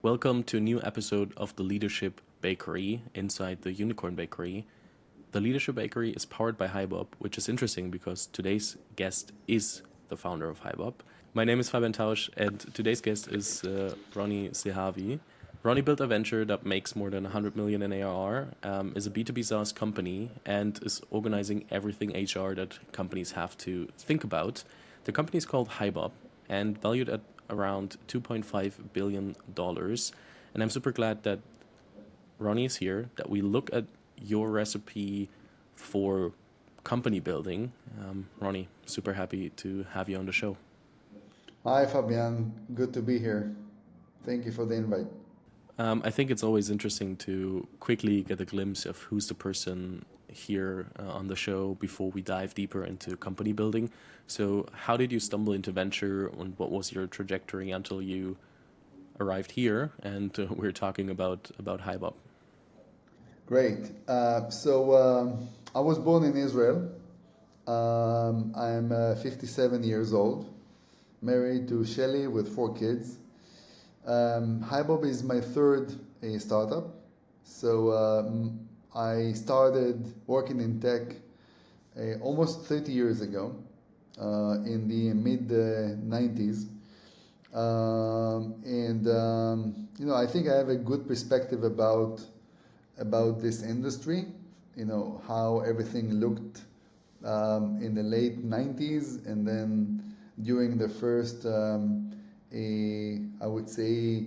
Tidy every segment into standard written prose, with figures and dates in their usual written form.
Welcome to a new episode of the Leadership Bakery inside the Unicorn Bakery. The Leadership Bakery is powered by HiBob, which is interesting because today's guest is the founder of HiBob. My name is Fabian Tausch, and today's guest is Ronni Zehavi. Ronni built a venture that makes more than 100 million in ARR, is a B2B SaaS company, and is organizing everything HR that companies have to think about. The company is called HiBob and valued at around $2.5 billion. And I'm super glad that Ronni is here, that we look at your recipe for company building. Ronni, super happy to have you on the show. Hi, Fabian. Good to be here. Thank you for the invite. I think it's always interesting to quickly get a glimpse of who's the person here on the show before we dive deeper into company building. So how did you stumble into venture, and what was your trajectory until you arrived here? And we're talking about HiBob. Great. I was born in Israel. I'm 57 years old, married to Shelly with 4 kids. HiBob is my third startup. I started working in tech almost 30 years ago, in the mid 90s. I think I have a good perspective about this industry. How everything looked in the late 90s, and then during the first, I would say,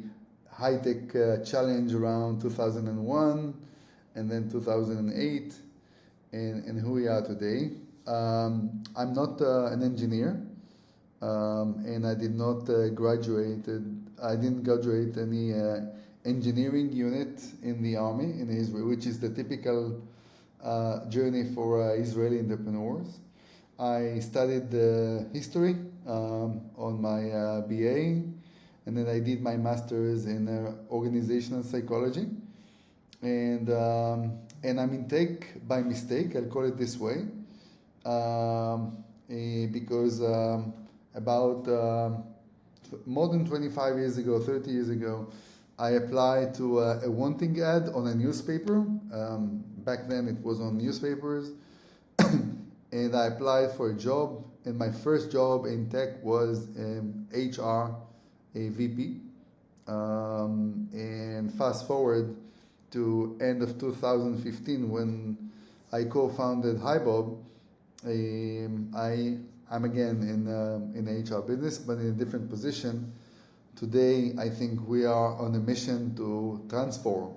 high-tech challenge around 2001, and then 2008, and who we are today. I'm not an engineer, and I did not I didn't graduate any engineering unit in the army in Israel, which is the typical journey for Israeli entrepreneurs. I studied history on my BA, and then I did my master's in organizational psychology. And I'm in tech by mistake, I'll call it this way, because about more than 25 years ago, 30 years ago, I applied to a wanting ad on a newspaper. Back then it was on newspapers. And I applied for a job, and my first job in tech was HR, a VP. And fast forward to end of 2015, when I co-founded HiBob. I'm again in HR business, but in a different position. Today, I think we are on a mission to transform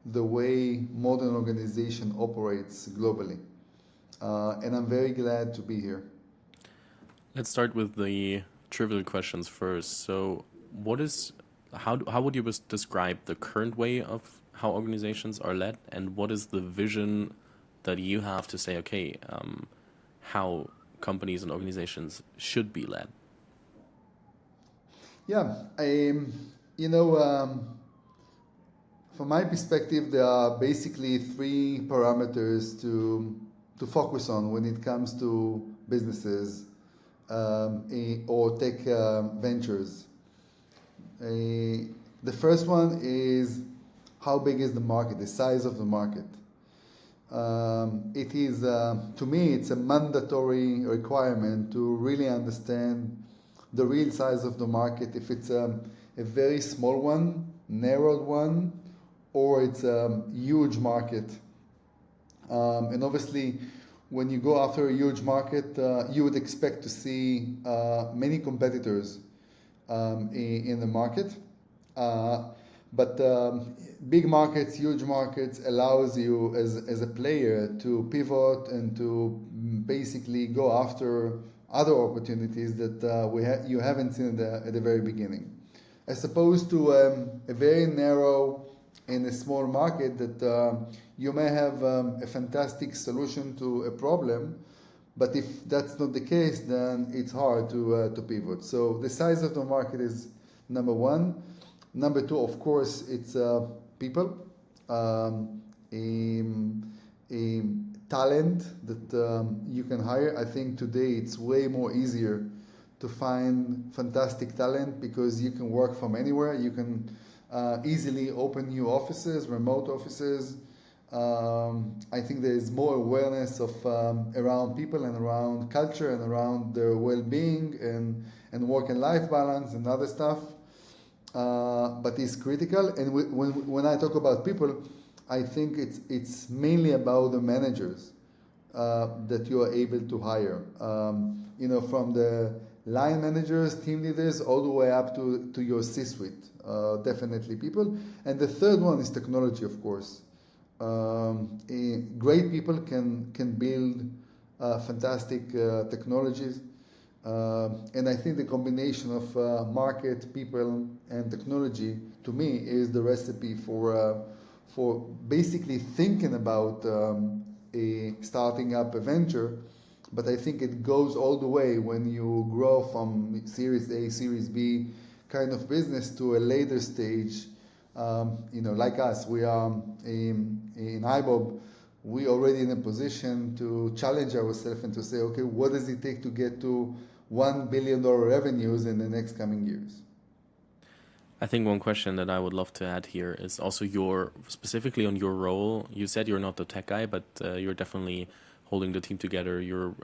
the way modern organization operates globally. And I'm very glad to be here. Let's start with the trivial questions first. So how would you describe the current way of how organizations are led, and what is the vision that you have to say, okay, how companies and organizations should be led? Yeah, from my perspective, there are basically 3 parameters to focus on when it comes to businesses or tech ventures. The first one is, how big is the market, the size of the market. It is, to me, it's a mandatory requirement to really understand the real size of the market, if it's a very small one, narrowed one, or it's a huge market. And obviously, when you go after a huge market, you would expect to see many competitors in the market. But big markets, huge markets, allows you as a player to pivot and to basically go after other opportunities that you haven't seen at the very beginning, as opposed to a very narrow and a small market that you may have a fantastic solution to a problem, but if that's not the case, then it's hard to pivot. So the size of the market is number 1. Number 2, of course, it's people, talent that you can hire. I think today it's way more easier to find fantastic talent because you can work from anywhere. You can easily open new offices, remote offices. I think there is more awareness of around people and around culture and around their well-being and work and life balance and other stuff. But it's critical. And when I talk about people, I think it's mainly about the managers that you are able to hire. From the line managers, team leaders, all the way up to your C-suite. Definitely people. And the third one is technology, of course. Great people can build fantastic technologies. And I think the combination of market, people, and technology, to me, is the recipe for basically thinking about starting up a venture. But I think it goes all the way when you grow from Series A, Series B kind of business to a later stage. Like us, we are in HiBob, we already in a position to challenge ourselves and to say, okay, what does it take to get to $1 billion revenues in the next coming years? I think one question that I would love to add here is also specifically on your role. You said you're not the tech guy, but you're definitely holding the team together. You're,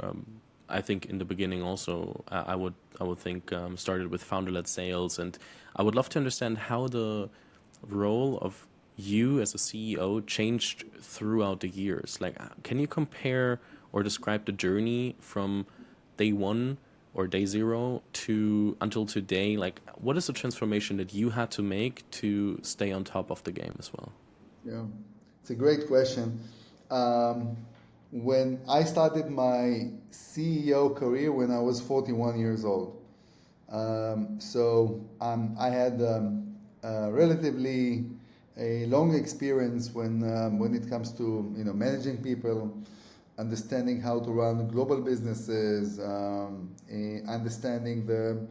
I think, in the beginning also, I would think started with founder-led sales, and I would love to understand how the role of you as a CEO changed throughout the years. Like, can you compare or describe the journey from day one or day zero to until today? Like, what is the transformation that you had to make to stay on top of the game as well? Yeah, it's a great question. When I started my CEO career when I was 41 years old, I had relatively a long experience when it comes to managing people, understanding how to run global businesses, understanding the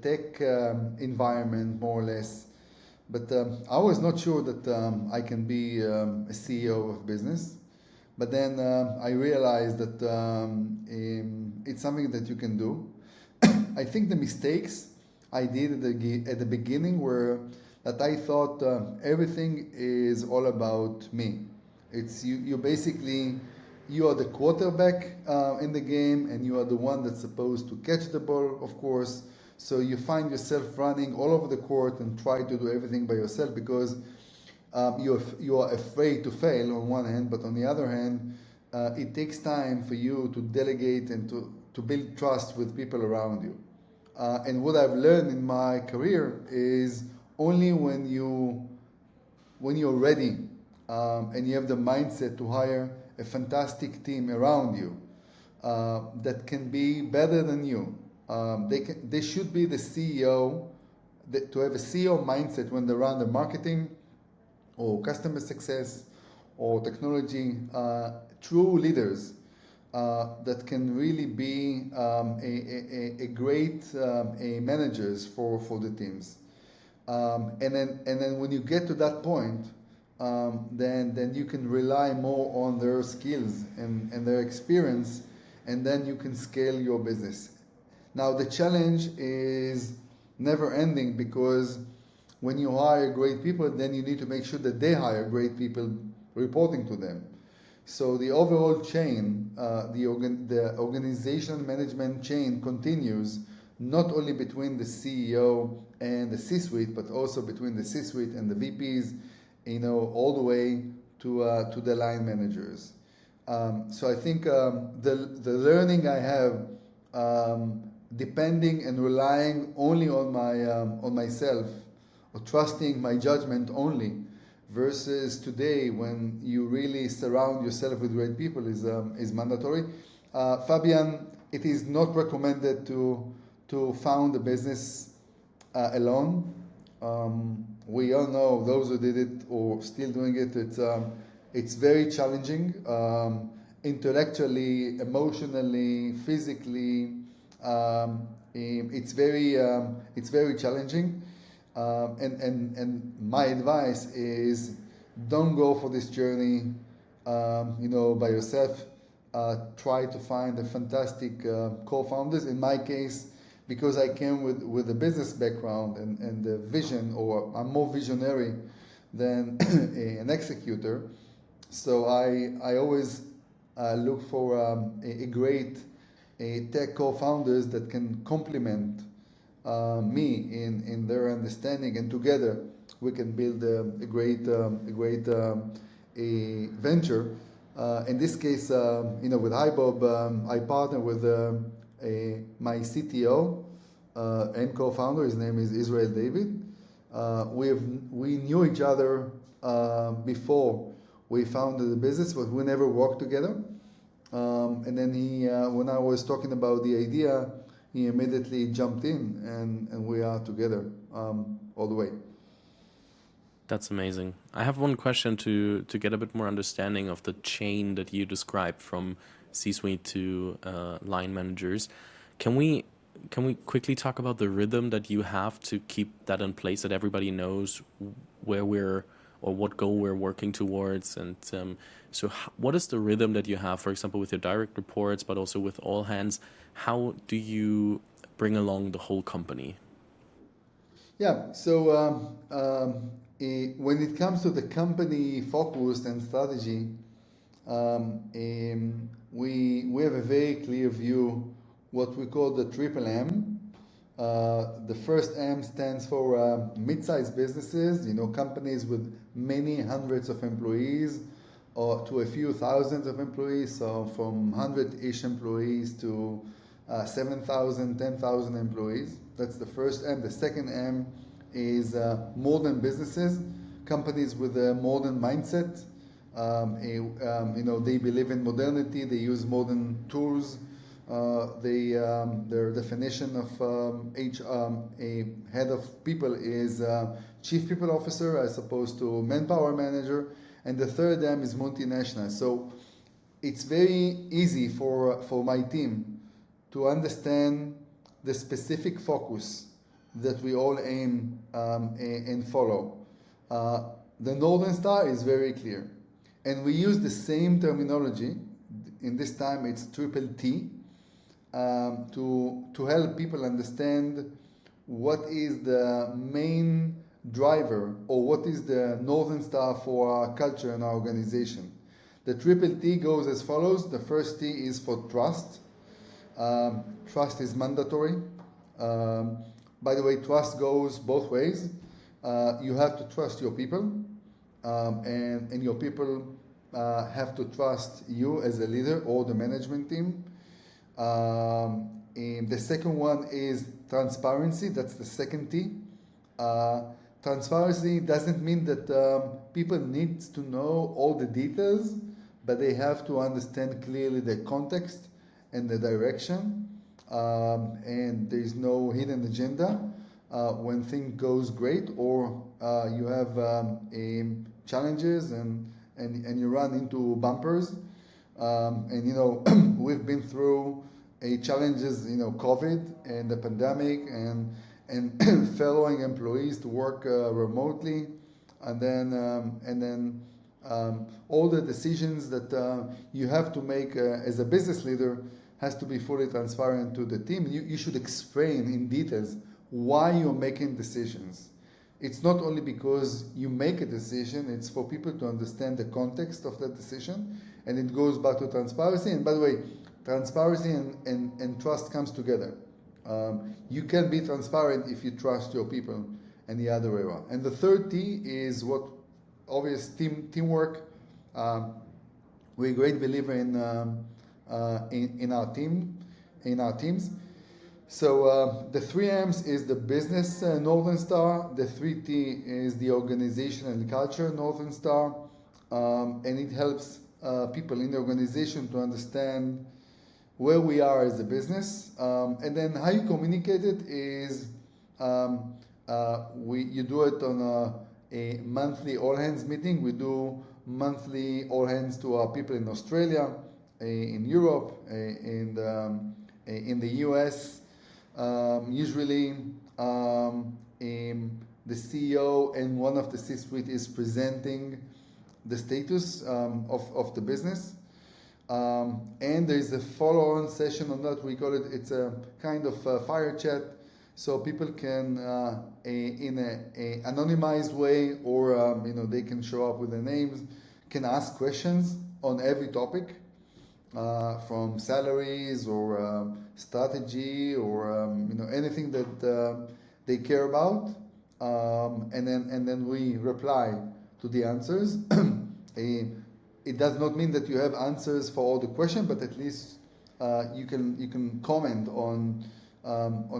tech environment more or less. But I was not sure that I can be a CEO of business. But then I realized that it's something that you can do. I think the mistakes I did at the beginning were that I thought everything is all about me. It's you basically, you are the quarterback in the game, and you are the one that's supposed to catch the ball, of course. So you find yourself running all over the court and try to do everything by yourself because you are afraid to fail on one hand, but on the other hand, it takes time for you to delegate and to build trust with people around you. And what I've learned in my career is only when you're ready and you have the mindset to hire a fantastic team around you that can be better than you. They should be the CEO, to have a CEO mindset when they run the marketing or customer success or technology, true leaders that can really be a great managers for the teams. And then when you get to that point, then you can rely more on their skills and their experience, and then you can scale your business. Now the challenge is never ending because when you hire great people, then you need to make sure that they hire great people reporting to them. So the overall chain, the organization management chain continues not only between the CEO and the C-suite, but also between the C-suite and the VPs, all the way to the line managers. So I think the learning I have, depending and relying only on myself, or trusting my judgment only, versus today when you really surround yourself with great people is mandatory. Fabian, it is not recommended to found a business alone. We all know, those who did it or still doing it, it's very challenging, intellectually, emotionally, physically. It's very challenging. And my advice is, don't go for this journey by yourself. Try to find a fantastic co-founders. In my case, because I came with a business background and the vision, or I'm more visionary than an executor. So I always look for a great tech co-founders that can complement me in their understanding, and together we can build a great a venture. In this case, with HiBob, I partner with my CTO and co-founder. His name is Israel David. We knew each other before we founded the business, but we never worked together. And then when I was talking about the idea, he immediately jumped in, and we are together all the way. That's amazing. I have one question to get a bit more understanding of the chain that you described from C-suite to line managers. Can we quickly talk about the rhythm that you have to keep that in place, that everybody knows where we're, or what goal we're working towards? And what is the rhythm that you have, for example, with your direct reports, but also with all hands? How do you bring along the whole company? Yeah, so when it comes to the company focus and strategy, we have a very clear view, what we call the triple M. The first M stands for mid-sized businesses, companies with many hundreds of employees, or to a few thousands of employees, so from 100-ish employees to 7,000, 10,000 employees. That's the first M. The second M is modern businesses, companies with a modern mindset. They believe in modernity, they use modern tools. Their definition of a head of people is chief people officer as opposed to manpower manager. And the third M is multinational. So it's very easy for my team to understand the specific focus that we all aim and follow. The Northern Star is very clear. And we use the same terminology. In this time it's triple T. To help people understand what is the main driver, or what is the Northern Star for our culture and our organization. The triple T goes as follows. The first T is for trust. Trust is mandatory. By the way, trust goes both ways. You have to trust your people, and your people have to trust you as a leader or the management team. And the second one is transparency. That's the second T. Transparency doesn't mean that people need to know all the details, but they have to understand clearly the context and the direction. And there is no hidden agenda when things goes great, or you have challenges and you run into bumpers. We've been through challenges, COVID and the pandemic, and following employees to work remotely, and then all the decisions that you have to make as a business leader has to be fully transparent to the team. You should explain in details why you're making decisions. It's not only because you make a decision, it's for people to understand the context of that decision, and it goes back to transparency. And by the way, transparency and trust comes together. You can be transparent if you trust your people, and the other way around. And the third T is what obvious teamwork. We're a great believer in our teams. So the 3 M's is the business Northern Star. The 3 T is the organization and culture Northern Star, and it helps people in the organization to understand where we are as a business. And then how you communicate it is you do it on a monthly all hands meeting. We do monthly all hands to our people in Australia, in Europe, in the US. Usually the CEO and one of the C-suite is presenting the status of the business. And there is a follow-on session on that. We call it, it's a kind of fire chat, so people can, in a anonymized way, or they can show up with their names, can ask questions on every topic, from salaries or strategy or anything that they care about, and then we reply to the answers. It does not mean that you have answers for all the questions, but at least you can comment on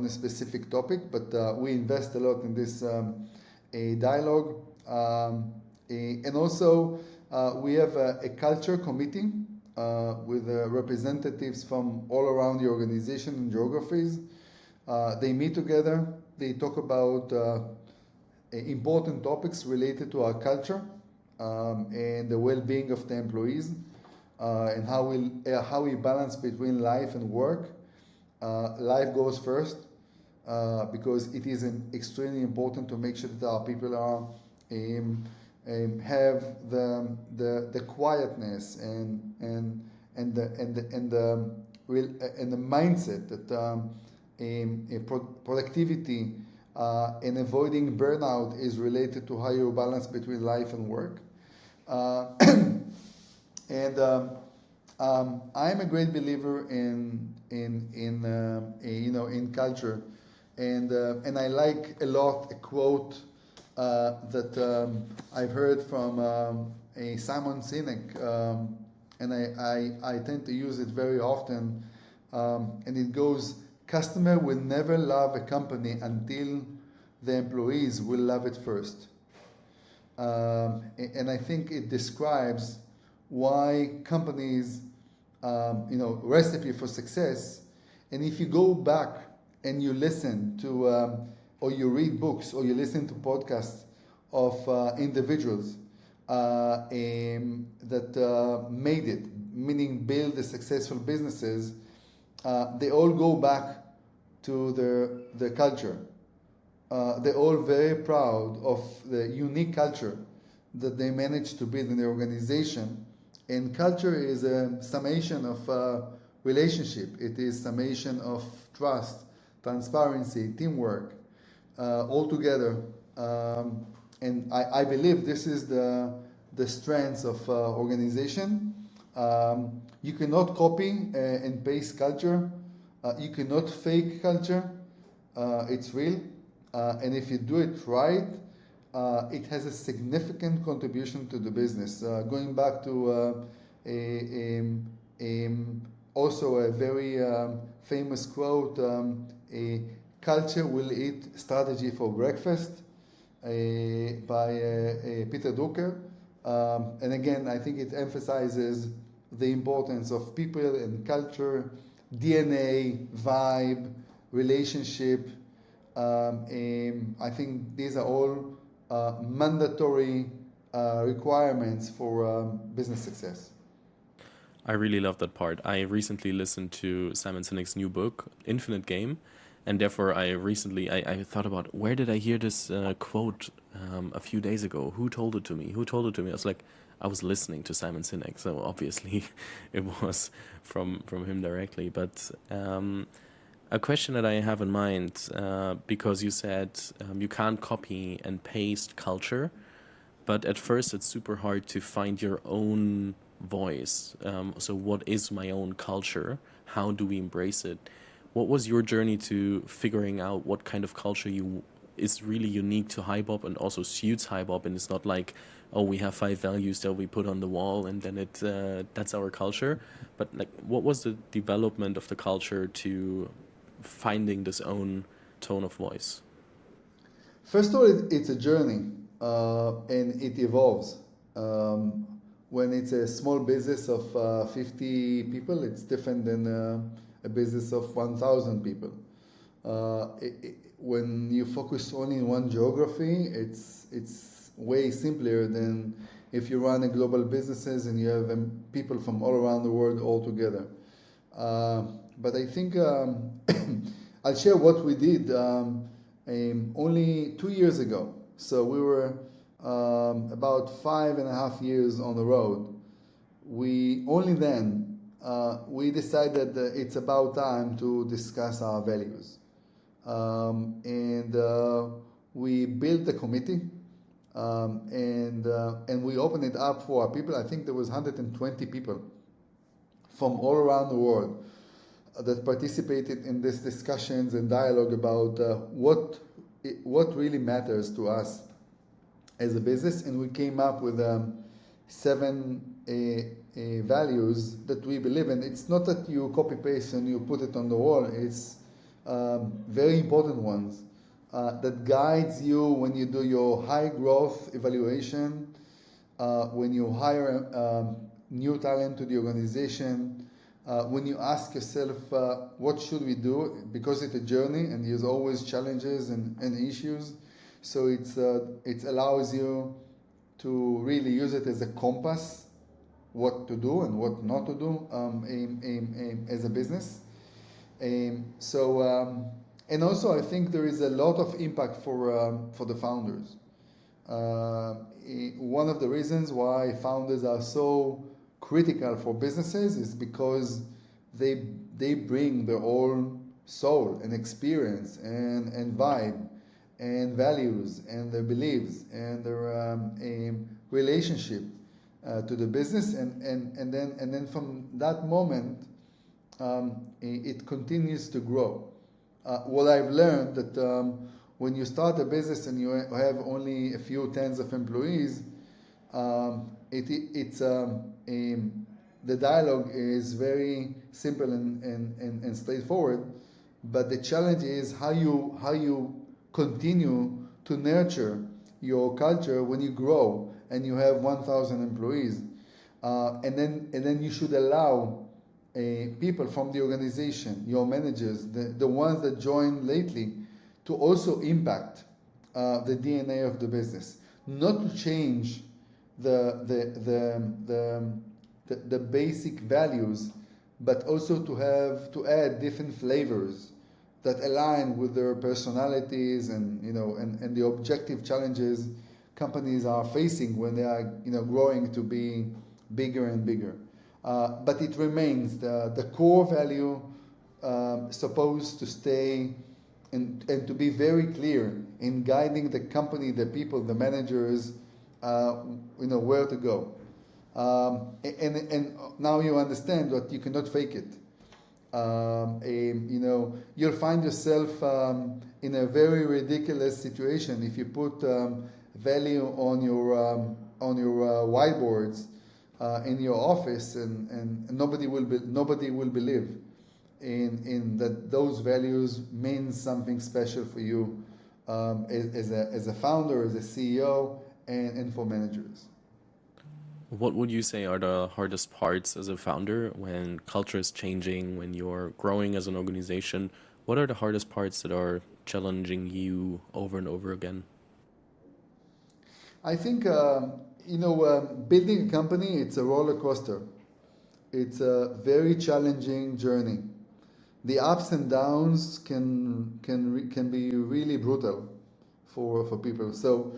a specific topic. But we invest a lot in this a dialogue, and also we have a culture committee with representatives from all around the organization and geographies. They meet together. They talk about important topics related to our culture, and the well-being of the employees, and how we balance between life and work. Life goes first, because it is extremely important to make sure that our people are have the quietness and the mindset that productivity and avoiding burnout is related to how you balance between life and work. And I'm a great believer in culture, and I like a lot a quote that I've heard from a Simon Sinek, and I tend to use it very often, and it goes: customer will never love a company until the employees will love it first. And I think it describes why companies, recipe for success. And if you go back and you listen to, or you read books, or you listen to podcasts of individuals that made it, meaning build the successful businesses, they all go back to their culture. They're all very proud of the unique culture that they managed to build in the organization. And culture is a summation of relationship. It is summation of trust, transparency, teamwork, all together. And I believe this is the strengths of organization. You cannot copy and paste culture. You cannot fake culture. It's real. And if you do it right, it has a significant contribution to the business. Going back to also a very famous quote, a culture will eat strategy for breakfast, by Peter Drucker. And again, I think it emphasizes the importance of people and culture, DNA, vibe, relationship. I think these are all mandatory requirements for business success. I really love that part. I recently listened to Simon Sinek's new book, Infinite Game, and therefore I thought about, where did I hear this quote a few days ago? Who told it to me? I was like, I was listening to Simon Sinek, so obviously it was from him directly. But a question that I have in mind, because you said you can't copy and paste culture, but at first it's super hard to find your own voice. So what is my own culture? How do we embrace it? What was your journey to figuring out what kind of culture is really unique to HiBob and also suits HiBob, and it's not like, oh, we have 5 values that we put on the wall and then that's our culture. But like, what was the development of the culture to finding this own tone of voice? First of all, it's a journey, and it evolves. When it's a small business of 50 people, it's different than a business of 1,000 people. When you focus only in one geography, it's way simpler than if you run a global businesses and you have people from all around the world all together. But I think I'll share what we did only 2 years ago. So we were about 5.5 years on the road. We only then we decided that it's about time to discuss our values. And we built a committee, and we opened it up for our people. I think there was 120 people from all around the world that participated in these discussions and dialogue about what really matters to us as a business, and we came up with 7 values that we believe in. It's not that you copy paste and you put it on the wall. It's very important ones that guides you when you do your high growth evaluation, when you hire new talent to the organization, when you ask yourself what should we do, because it's a journey and there's always challenges and issues. So it allows you to really use it as a compass, what to do and what not to do as a business. And also I think there is a lot of impact for the founders. One of the reasons why founders are so critical for businesses is because they bring their own soul and experience and vibe and values and their beliefs and their relationship to the business, and then from that moment it continues to grow. What I've learned that when you start a business and you have only a few tens of employees, the dialogue is very simple and straightforward, but the challenge is how you continue to nurture your culture when you grow and you have 1,000 employees, and then you should allow people from the organization, your managers, the ones that joined lately, to also impact the DNA of the business, not to change the basic values, but also to add different flavors that align with their personalities and the objective challenges companies are facing when they are growing to be bigger and bigger. But it remains the core value supposed to stay and to be very clear in guiding the company, the people, the managers, where to go. And now you understand that you cannot fake it. You'll find yourself in a very ridiculous situation if you put value on your whiteboards in your office, and nobody will believe in that those values mean something special for you as a founder, as a CEO, and for managers. What would you say are the hardest parts as a founder when culture is changing, when you're growing as an organization? What are the hardest parts that are challenging you over and over again? I think building a company, it's a roller coaster. It's a very challenging journey. The ups and downs can be really brutal for people. So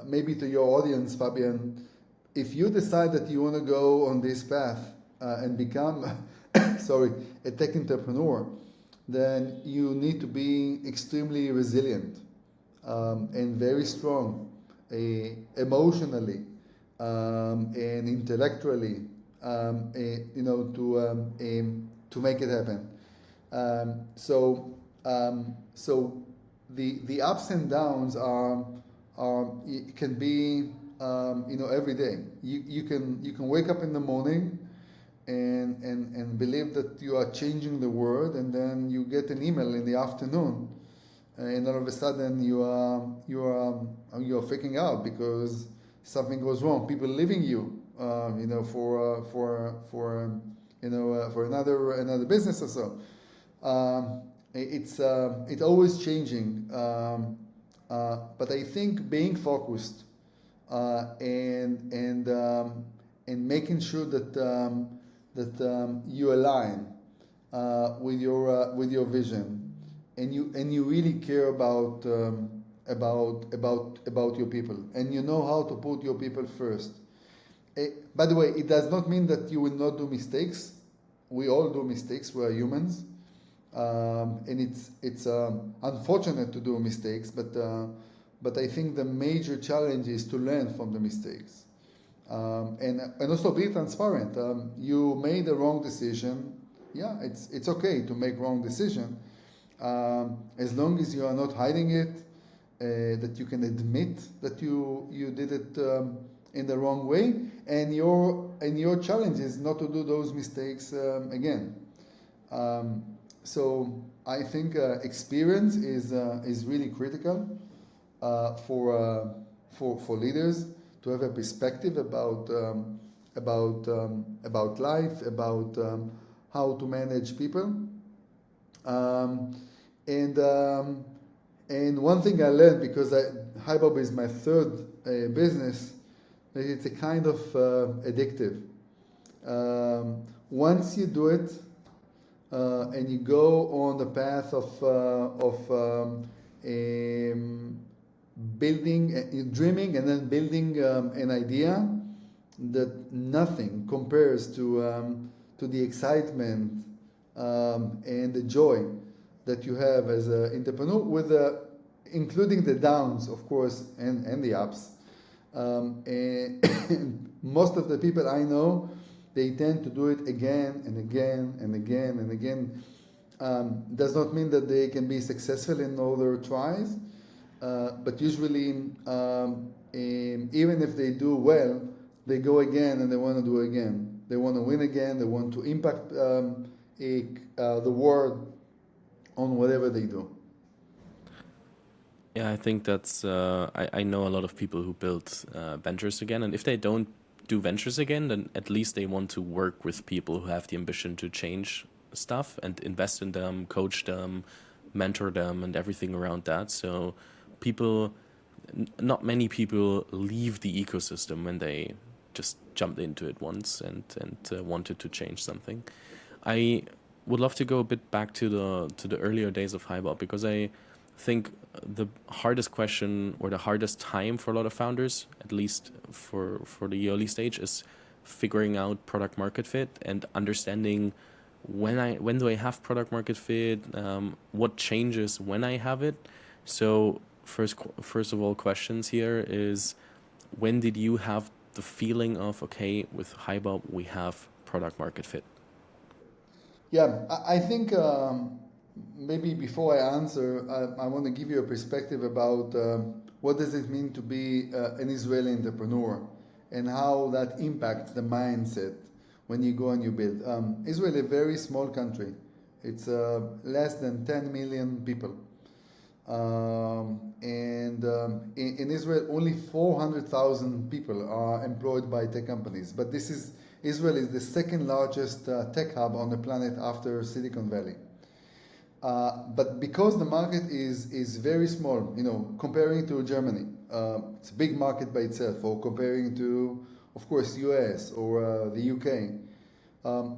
maybe to your audience, Fabian, if you decide that you want to go on this path and become a tech entrepreneur, then you need to be extremely resilient and very strong emotionally and intellectually, to make it happen. So the ups and downs can be every day. You can wake up in the morning and believe that you are changing the world, and then you get an email in the afternoon, and all of a sudden you're freaking out because something goes wrong. People leaving you, for another business or so. It's always changing. But I think being focused and making sure that you align with your vision, and you really care about your people, and you know how to put your people first, By the way, it does not mean that you will not do mistakes. We all do mistakes. We are humans, and it's unfortunate to do mistakes. But I think the major challenge is to learn from the mistakes, and also be transparent. You made a wrong decision. Yeah, it's okay to make wrong decision, as long as you are not hiding it, that you can admit that you did it in the wrong way, and your challenge is not to do those mistakes again. So I think experience is really critical for leaders to have a perspective about life, about how to manage people. And one thing I learned, because HiBob is my third business, that it's a kind of addictive. Once you do it, and you go on the path of building, dreaming, and then building an idea, that nothing compares to the excitement and the joy that you have as an entrepreneur, with including the downs, of course, and the ups. And most of the people I know, they tend to do it again and again and again and again. Does not mean that they can be successful in all their tries, but usually, even if they do well, they go again and they want to do it again. They want to win again. They want to impact the world on whatever they do. Yeah, I think that's. I know a lot of people who build ventures again, and if they don't do ventures again, then at least they want to work with people who have the ambition to change stuff and invest in them, coach them, mentor them, and everything around that. So people, not many people leave the ecosystem when they just jumped into it once and wanted to change something. I would love to go a bit back to the earlier days of HiBob, because I think the hardest question, or the hardest time for a lot of founders, at least for the early stage, is figuring out product market fit and understanding when do I have product market fit, what changes when I have it. So first of all, questions here is, when did you have the feeling of, okay, with HiBob we have product market fit? Yeah, I think maybe before I answer, I want to give you a perspective about what does it mean to be an Israeli entrepreneur, and how that impacts the mindset when you go and you build. Israel is a very small country. It's less than 10 million people. In Israel, only 400,000 people are employed by tech companies. But Israel is the second largest tech hub on the planet after Silicon Valley. But because the market is very small, comparing to Germany, it's a big market by itself, or comparing to, of course, US or the UK.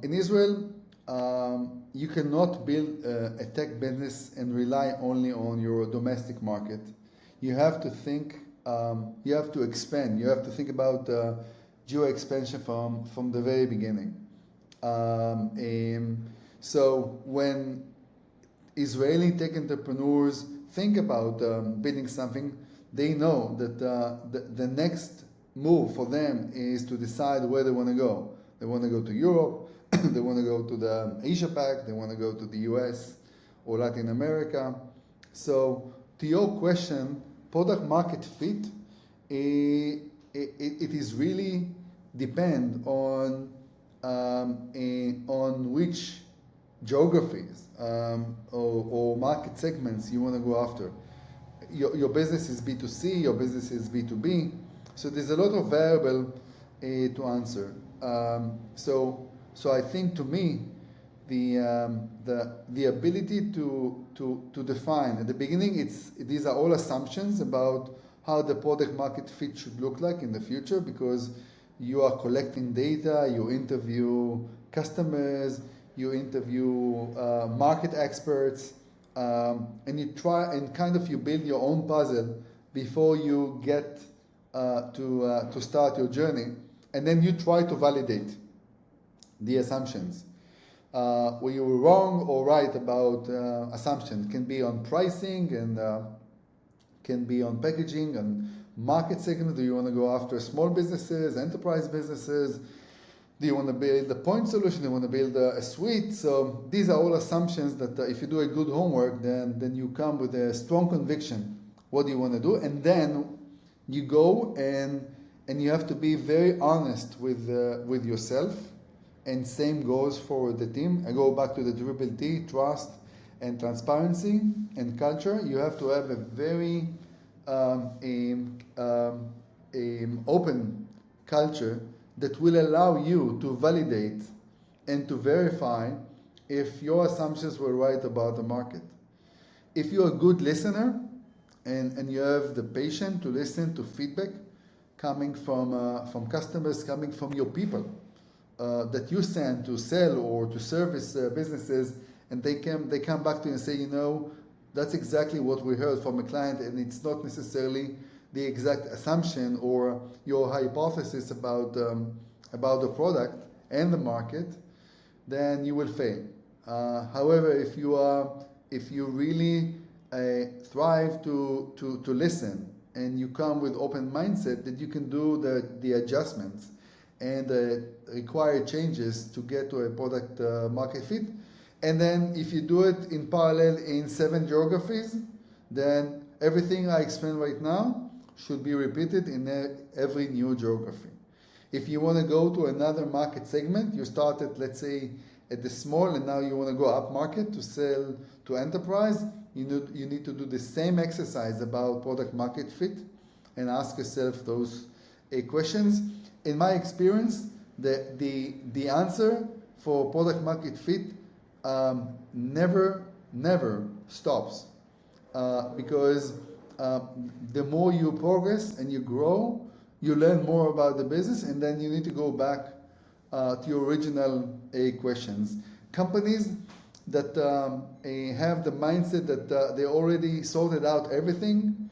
In Israel, you cannot build a tech business and rely only on your domestic market. You have to think, you have to expand, you have to think about geo expansion from the very beginning. So when Israeli tech entrepreneurs think about building something, they know that the next move for them is to decide where they want to go. They want to go to Europe, they want to go to the Asia Pac, they want to go to the US or Latin America. So to your question, product market fit, it is really depend on which geographies or market segments you want to go after. Your business is B2C, your business is B2B, so there's a lot of variable to answer. So I think, to me, the ability to define at the beginning, these are all assumptions about how the product market fit should look like in the future, because you are collecting data, you interview customers, you interview market experts, and you try and kind of you build your own puzzle before you get to start your journey. and then you try to validate the assumptions. Where you were wrong or right about assumptions. Can be on pricing and can be on packaging and market segment. Do you want to go after small businesses, enterprise businesses? Do you want to build a point solution? Do you want to build a suite? So these are all assumptions that if you do a good homework, then you come with a strong conviction. What do you want to do? And then you go and you have to be very honest with yourself. And same goes for the team. I go back to the triple T: trust and transparency and culture. You have to have a very open culture that will allow you to validate and to verify if your assumptions were right about the market. If you're a good listener and you have the patience to listen to feedback coming from customers, coming from your people, that you send to sell or to service businesses, and they come back to you and say, that's exactly what we heard from a client, and it's not necessarily the exact assumption or your hypothesis about the product and the market, then you will fail. However, if you really thrive to listen and you come with open mindset, that you can do the adjustments and required changes to get to a product market fit. And then if you do it in parallel in 7 geographies, then everything I explained right now should be repeated in every new geography. If you want to go to another market segment, you started, let's say, at the small, and now you want to go up market to sell to enterprise, you need to do the same exercise about product market fit and ask yourself those questions. In my experience, the answer for product market fit never stops, because the more you progress and you grow, you learn more about the business, and then you need to go back to your original questions. Companies that have the mindset that they already sorted out everything,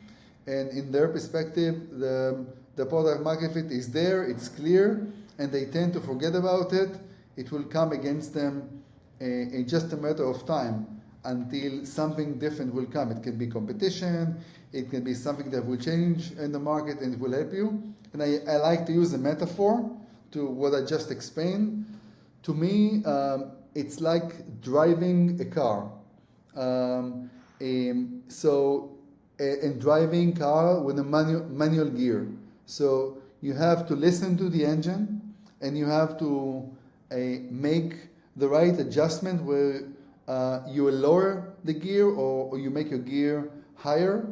and in their perspective, the product market fit is there, it's clear, and they tend to forget about it. It will come against them in just a matter of time until something different will come. It can be competition, it can be something that will change in the market and it will help you. And I like to use a metaphor to what I just explained. To me, it's like driving a car. And driving car with a manual gear. So you have to listen to the engine, and you have to make the right adjustment where you will lower the gear or you make your gear higher.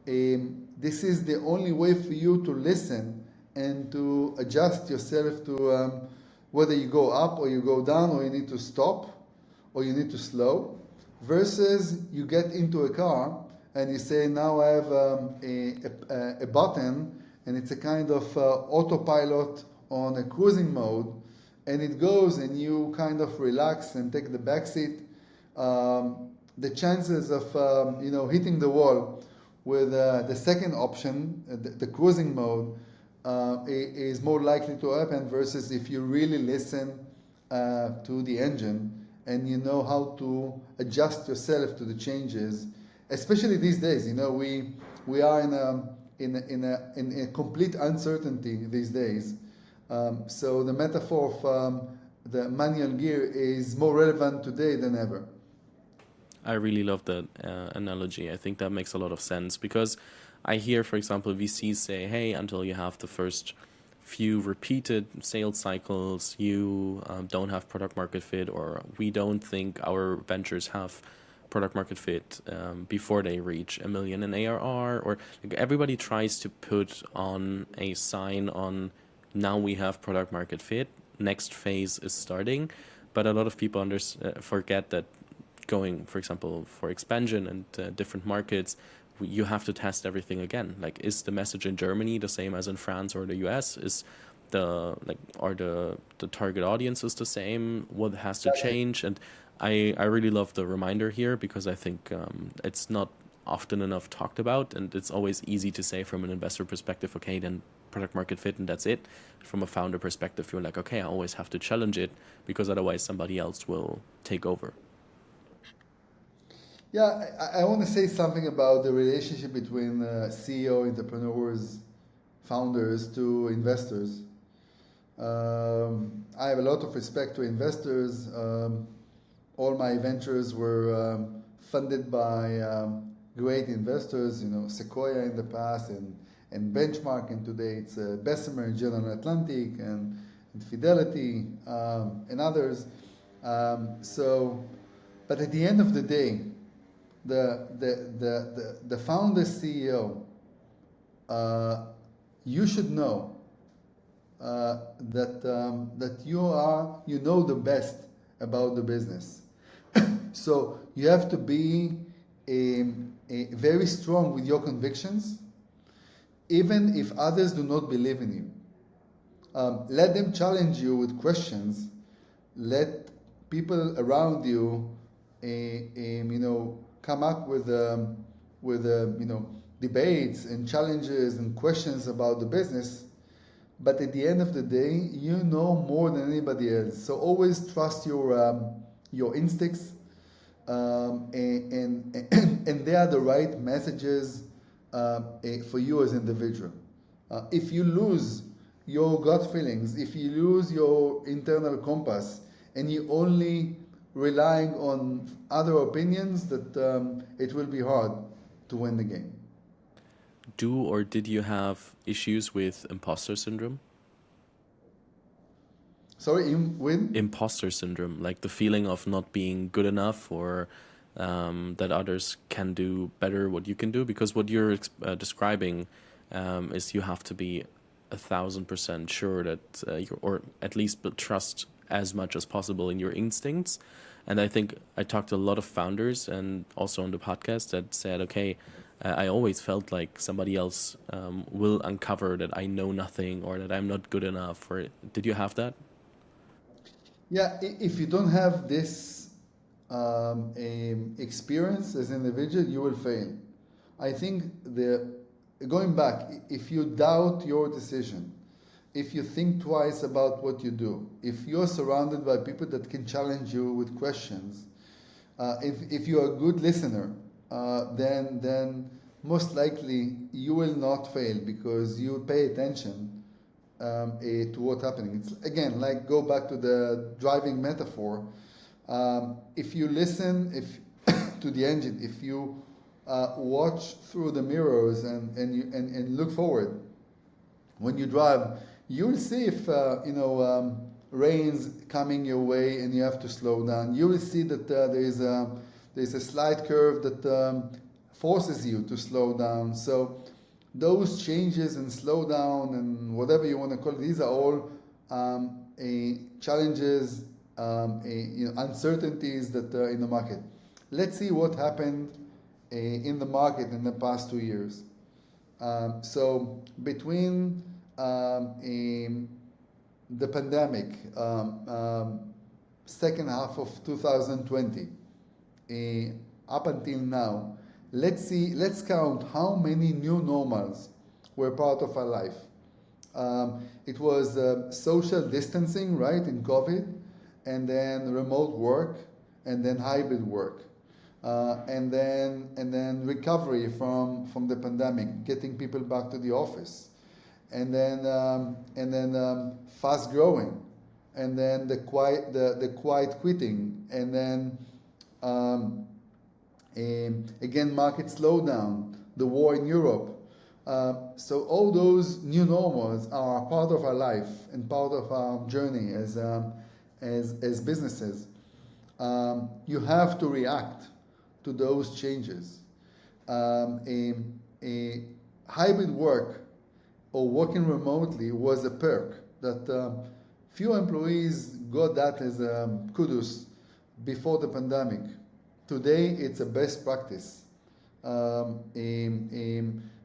This is the only way for you to listen and to adjust yourself to whether you go up or you go down, or you need to stop or you need to slow, versus you get into a car and you say, now I have a button, and it's a kind of autopilot on a cruising mode, and it goes and you kind of relax and take the back seat. The chances of hitting the wall with the second option, the cruising mode, is more likely to happen, versus if you really listen to the engine and you know how to adjust yourself to the changes. Especially these days, we are in a complete uncertainty these days. So the metaphor of the manual gear is more relevant today than ever. I really love that analogy. I think that makes a lot of sense, because I hear, for example, VCs say, hey, until you have the first few repeated sales cycles, you don't have product market fit, or we don't think our ventures have product market fit before they reach $1 million in ARR, or everybody tries to put on a sign on, now we have product market fit, next phase is starting. But a lot of people forget that going, for example, for expansion and different markets, you have to test everything again. Like, is the message in Germany the same as in France or the US? Is the target audience is the same? What has to change? And I really love the reminder here, because I think it's not often enough talked about, and it's always easy to say from an investor perspective, okay, then product market fit and that's it. From a founder perspective, you're like, okay, I always have to challenge it because otherwise somebody else will take over. Yeah, I want to say something about the relationship between CEO, entrepreneurs, founders to investors. I have a lot of respect to investors. All my ventures were funded by great investors, Sequoia in the past and Benchmark, and today it's Bessemer, General Atlantic, and Fidelity, and others. But at the end of the day, the founder CEO, you should know that you know the best about the business. So you have to be very strong with your convictions, even if others do not believe in you. Let them challenge you with questions. Let people around you, come up with debates and challenges and questions about the business. But at the end of the day, you know more than anybody else. So always trust your instincts, and they are the right messages for you as an individual. If you lose your gut feelings, if you lose your internal compass, and you only relying on other opinions, that it will be hard to win the game. Do or did you have issues with imposter syndrome? Sorry, with? Imposter syndrome, like the feeling of not being good enough, or that others can do better what you can do, because what you're describing is you have to be 1,000% sure that or at least trust as much as possible in your instincts. And I think I talked to a lot of founders and also on the podcast that said, okay, I always felt like somebody else will uncover that I know nothing or that I'm not good enough. Or did you have that? Yeah, if you don't have this experience as an individual, you will fail. I think going back, if you doubt your decision, if you think twice about what you do, if you're surrounded by people that can challenge you with questions, if you're a good listener, then most likely you will not fail because you pay attention to what's happening. It's again like go back to the driving metaphor. If you listen to the engine, if you watch through the mirrors and look forward when you drive, you'll see if rain's coming your way and you have to slow down. You will see that there's a slight curve that forces you to slow down. So those changes and slow down and whatever you want to call it, these are all challenges, uncertainties that are in the market. Let's see what happened in the market in the past 2 years. So between the pandemic, second half of 2020, up until now, let's count how many new normals were part of our life. It was social distancing, right, in COVID, and then remote work, and then hybrid work, and then recovery from the pandemic, getting people back to the office, and then fast growing, and then the quiet quitting, and then again market slowdown, the war in Europe. So all those new normals are part of our life and part of our journey as businesses. You have to react to those changes. A hybrid work or working remotely was a perk that few employees got that as kudos before the pandemic. Today, it's a best practice.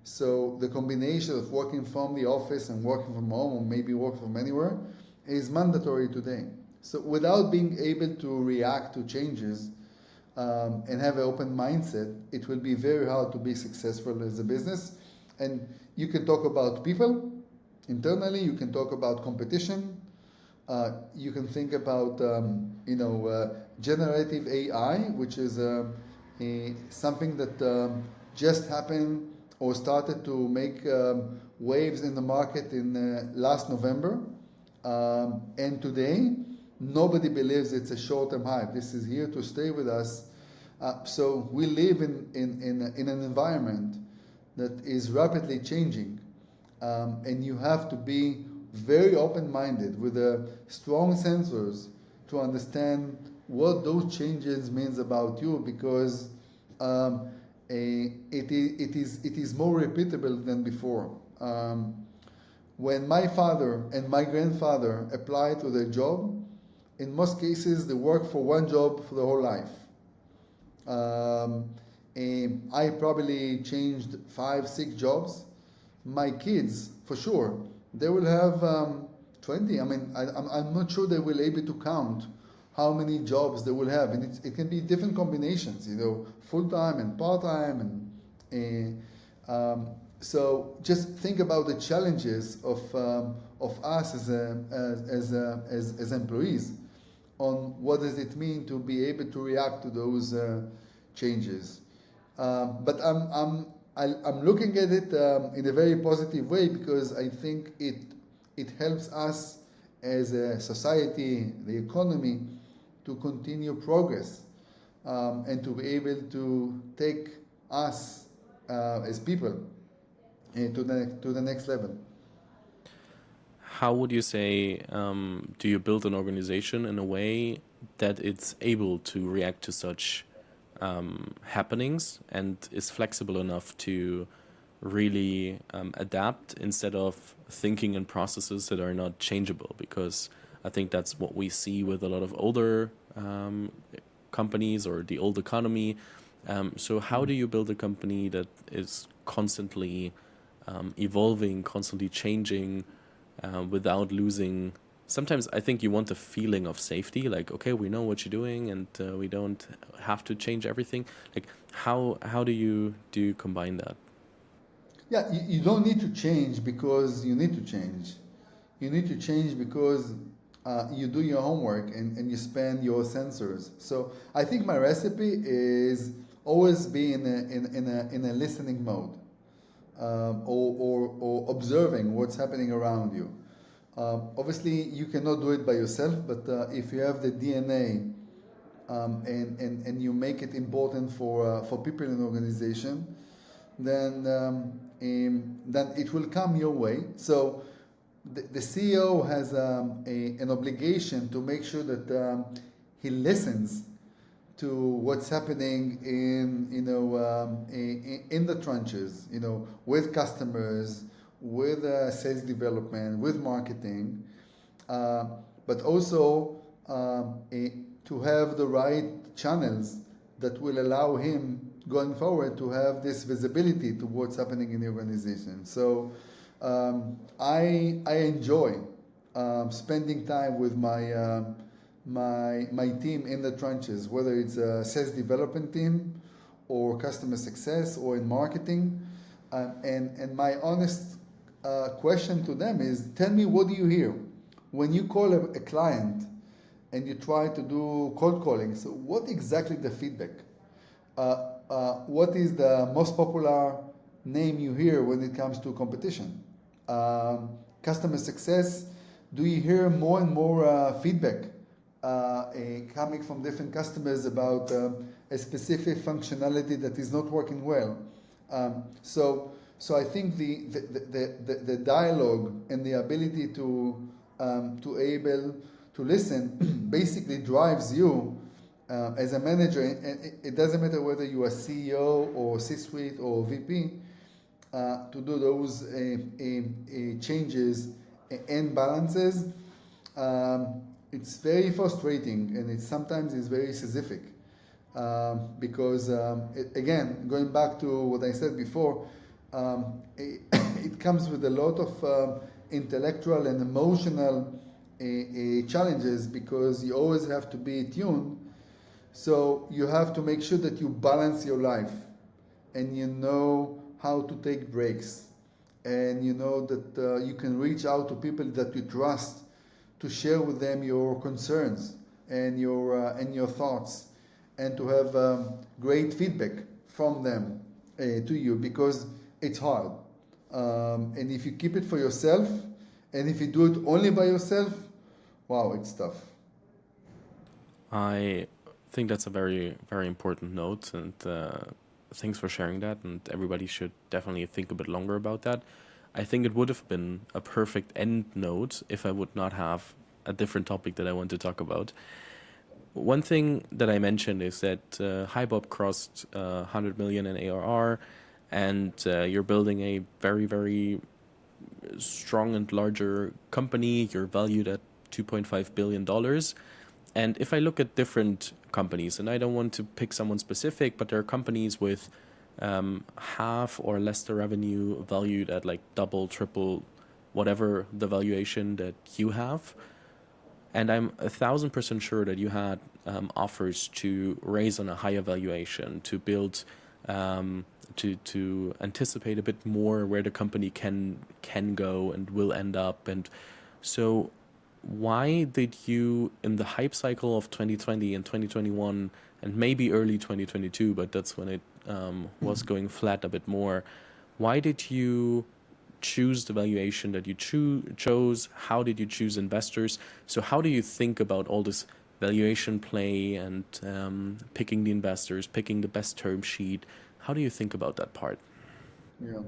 So the combination of working from the office and working from home, or maybe work from anywhere, is mandatory today. So without being able to react to changes, and have an open mindset, it will be very hard to be successful as a business. And you can talk about people internally, you can talk about competition, you can think about generative AI, which is something that just happened or started to make waves in the market in last November. And today, nobody believes it's a short-term hype. This is here to stay with us. So we live in an environment that is rapidly changing. And you have to be very open-minded with strong sensors to understand what those changes means about you, because it is more repeatable than before. When my father and my grandfather applied to their job, in most cases they work for one job for the whole life. And I probably changed 5-6 jobs. My kids, for sure, they will have 20. I mean, I'm not sure they will be able to count how many jobs they will have, and it can be different combinations, full-time and part-time, and so just think about the challenges of us as employees on what does it mean to be able to react to those changes. But I'm looking at it in a very positive way, because I think it helps us as a society, the economy, to continue progress and to be able to take us as people to the next level. How would you say, do you build an organization in a way that it's able to react to such happenings and is flexible enough to really adapt instead of thinking in processes that are not changeable? Because I think that's what we see with a lot of older companies or the old economy. So how do you build a company that is constantly evolving, constantly changing, without losing? Sometimes I think you want a feeling of safety, like, okay, we know what you're doing and we don't have to change everything. Like, how do you combine that? Yeah, you don't need to change because you need to change. You need to change because you do your homework and you spend your sensors. So I think my recipe is always be in a listening mode, or observing what's happening around you. Obviously, you cannot do it by yourself, but if you have the DNA and you make it important for people in the organization, then it will come your way. So the CEO has an obligation to make sure that he listens to what's happening in the trenches, with customers, with sales development, with marketing, but also to have the right channels that will allow him going forward to have this visibility to what's happening in the organization. So I enjoy spending time with my team in the trenches, whether it's a sales development team or customer success or in marketing. And my honest question to them is, tell me, what do you hear? When you call a client and you try to do cold calling, so what exactly the feedback? What is the most popular name you hear when it comes to competition? Customer success, do you hear more and more feedback coming from different customers about a specific functionality that is not working well? So I think the dialogue and the ability to able to listen basically drives you as a manager. It doesn't matter whether you are CEO or C-suite or VP, to do those changes and balances. It's very frustrating, and it sometimes is very Sisyphic, because again, going back to what I said before, it comes with a lot of intellectual and emotional challenges, because you always have to be tuned. So you have to make sure that you balance your life and you know how to take breaks and you know that you can reach out to people that you trust to share with them your concerns and your thoughts and to have great feedback from them to you because it's hard. And if you keep it for yourself and if you do it only by yourself, wow, it's tough. I think that's a very, very important note, and thanks for sharing that. And everybody should definitely think a bit longer about that. I think it would have been a perfect end note if I would not have a different topic that I want to talk about. One thing that I mentioned is that HiBob crossed 100 million in ARR, and you're building a very, very strong and larger company. You're valued at $2.5 billion. And if I look at different companies, and I don't want to pick someone specific, but there are companies with half or less the revenue valued at like double, triple, whatever the valuation that you have. And I'm 1,000% sure that you had offers to raise on a higher valuation, to build, to anticipate a bit more where the company can go and will end up. And so why did you, in the hype cycle of 2020 and 2021 and maybe early 2022, but that's when it was going flat a bit more, why did you choose the valuation that you chose? How did you choose investors? So how do you think about all this valuation play and picking the investors, picking the best term sheet? How do you think about that part? Yeah.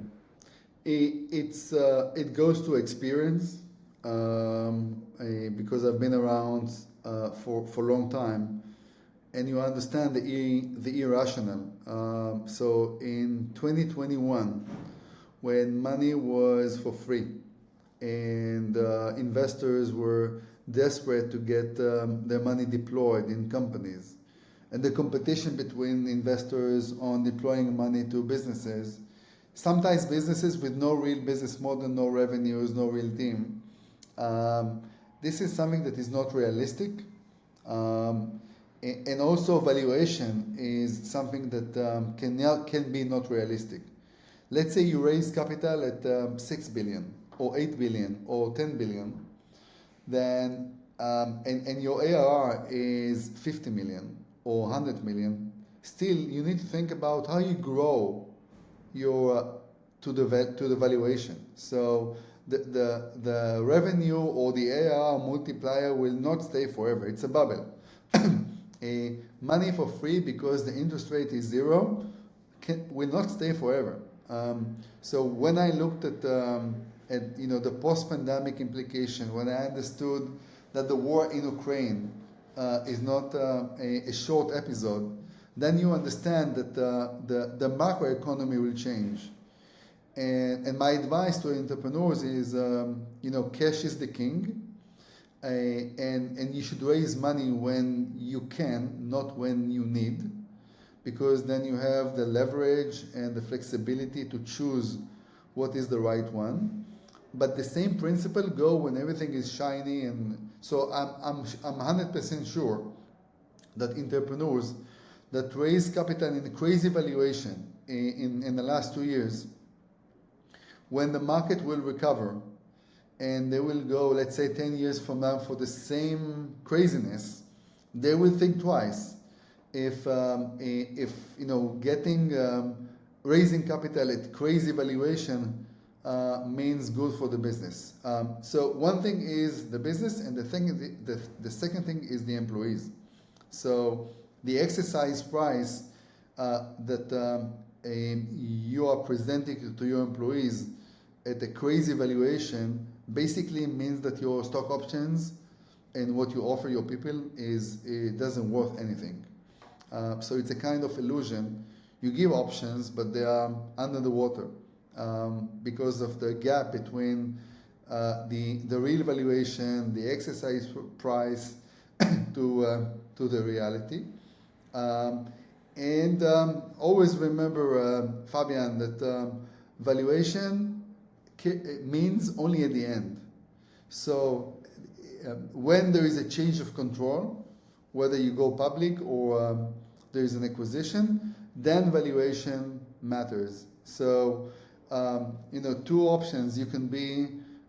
It goes to experience because I've been around for a long time, and you understand the irrational. So in 2021, when money was for free and investors were desperate to get their money deployed in companies, and the competition between investors on deploying money to businesses, sometimes businesses with no real business model, no revenues, no real team. This is something that is not realistic. And also valuation is something that can be not realistic. Let's say you raise capital at 6 billion or 8 billion or 10 billion, then and your ARR is 50 million or 100 million, still you need to think about how you grow your to the valuation. So the revenue or the ARR multiplier will not stay forever. It's a bubble. Money for free because the interest rate is zero will not stay forever. So when I looked at the post-pandemic implication, when I understood that the war in Ukraine is not a short episode, then you understand that the macroeconomy will change. And my advice to entrepreneurs is, cash is the king, and you should raise money when you can, not when you need, because then you have the leverage and the flexibility to choose what is the right one. But the same principle go when everything is shiny, and so I'm 100% sure that entrepreneurs that raise capital in a crazy valuation in the last 2 years, when the market will recover and they will go, let's say 10 years from now for the same craziness, they will think twice if raising capital at crazy valuation means good for the business. So one thing is the business, and the second thing is the employees. So the exercise price that you are presenting to your employees at a crazy valuation basically means that your stock options and what you offer your people it doesn't worth anything. So it's a kind of illusion. You give options, but they are under the water because of the gap between the real valuation, the exercise price to the reality. And always remember, Fabian, that valuation means only at the end. So when there is a change of control, whether you go public or there is an acquisition, then valuation matters. So, two options. You can be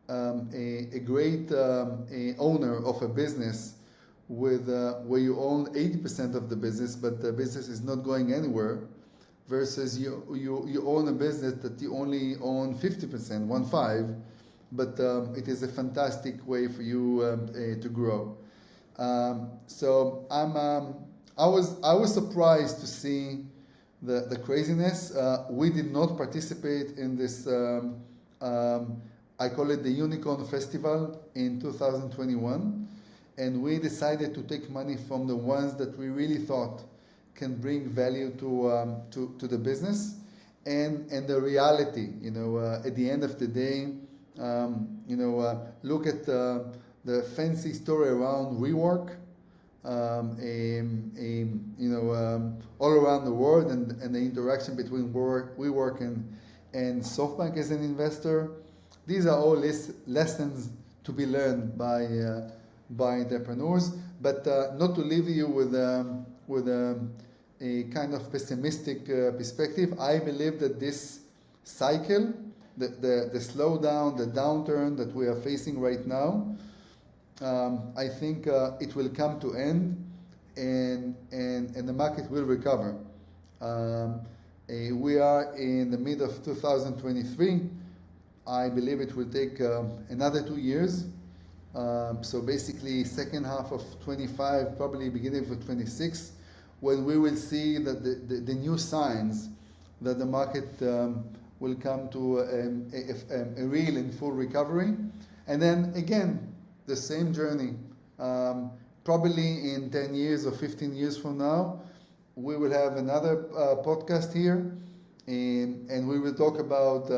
a great a owner of a business with where you own 80% of the business, but the business is not going anywhere, versus you own a business that you only own 50%, 1/5, but it is a fantastic way for you to grow. So I was surprised to see the craziness. We did not participate in this. I call it the Unicorn Festival in 2021, and we decided to take money from the ones that we really thought can bring value to the business, and the reality. At the end of the day, look at the fancy story around WeWork, all around the world, and the interaction between WeWork and SoftBank as an investor. These are all lessons to be learned by entrepreneurs, but not to leave you with a kind of pessimistic perspective. I believe that this cycle, the slowdown, the downturn that we are facing right now, I think it will come to end, and the market will recover. We are in the mid of 2023. I believe it will take another 2 years. So basically, second half of 25, probably beginning of 26, when we will see that the new signs that the market will come to a real and full recovery. And then again, the same journey. Probably in 10 years or 15 years from now, we will have another podcast here, and we will talk about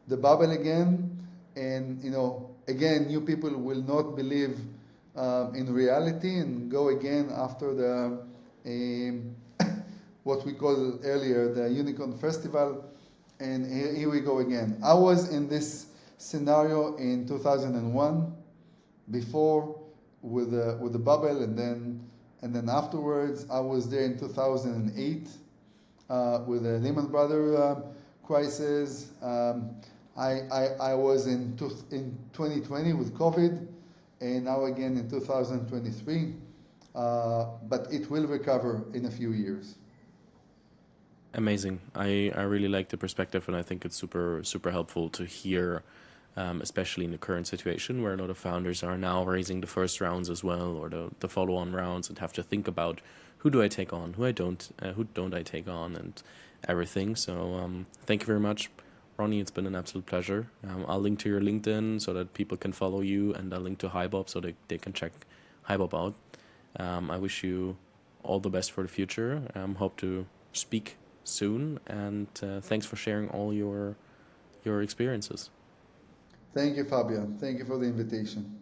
the bubble again. And again, new people will not believe in reality and go again after the what we call earlier the Unicorn Festival. And here we go again. I was in this scenario in 2001, before with the bubble, and then afterwards I was there in 2008 with the Lehman Brothers crisis. I was in 2020 with COVID, and now again in 2023. But it will recover in a few years. Amazing. I really like the perspective, and I think it's super helpful to hear, especially in the current situation where a lot of founders are now raising the first rounds as well, or the follow-on rounds, and have to think about who do I take on, who don't I take on, and everything. So thank you very much, Ronni. It's been an absolute pleasure. I'll link to your LinkedIn so that people can follow you, and I'll link to HiBob so they can check HiBob out. I wish you all the best for the future. Hope to speak soon, and thanks for sharing all your experiences. Thank you, Fabian. Thank you for the invitation.